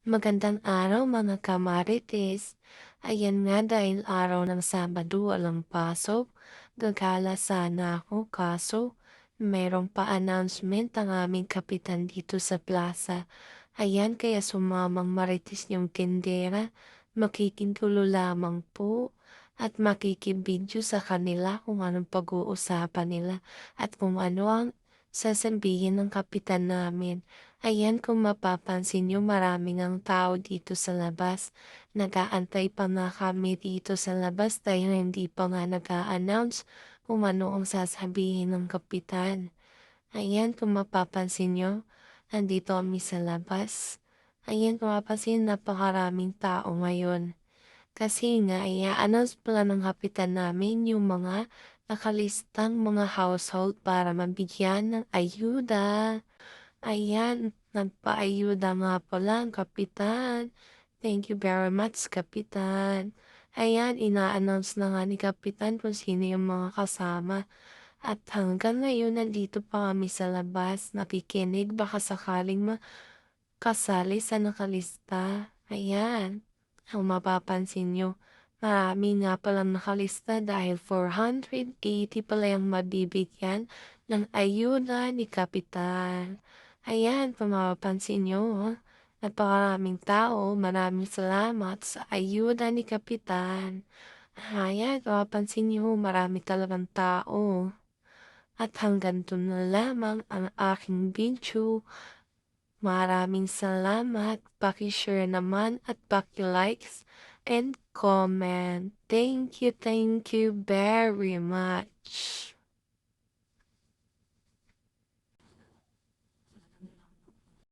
Magandang araw mga kamarites. Ayan nga dahil araw ng Sabado walang pasok, gagala sana ako kaso mayroong pa-announcement ang aming kapitan dito sa plaza. Ayan kaya sumamang marites yung tindera, makikigulo lamang po at makikibidyo sa kanila kung anong pag-uusapan nila at kung ano ang sasabihin ng kapitan namin. Ayan kung mapapansin niyo maraming ang tao dito sa labas. Nag-aantay pa nga kami dito sa labas dahil hindi pa nga nag-a-announce kung ano ang sasabihin ng kapitan. Ayan kung mapapansin niyo, andito kami sa labas. Ayan kung mapapansin napakaraming tao ngayon. Kasi nga i-a-announce pala ng kapitan namin yung mga nakalistang mga household para mabigyan ng ayuda. Ayan, nagpaayuda nga pala ang kapitan. Thank you very much, kapitan. Ayan, ina-announce na nga ni kapitan kung sino yung mga kasama. At hanggang ngayon, nandito pa kami sa labas, nakikinig, baka sakaling makasali sa nakalista. Ayan, kung mapapansin nyo, marami nga palang nakalista dahil 480 pala yung mabibigyan ng ayuda ni kapitan. Ayan, kung mapapansin nyo, napakaraming tao, maraming salamat sa ayuda ni kapitan. Ayan, kung mapapansin nyo, marami talagang tao. At hanggang dun na lamang ang aking video. Maraming salamat, paki-share naman at paki-likes and comment. Thank you very much.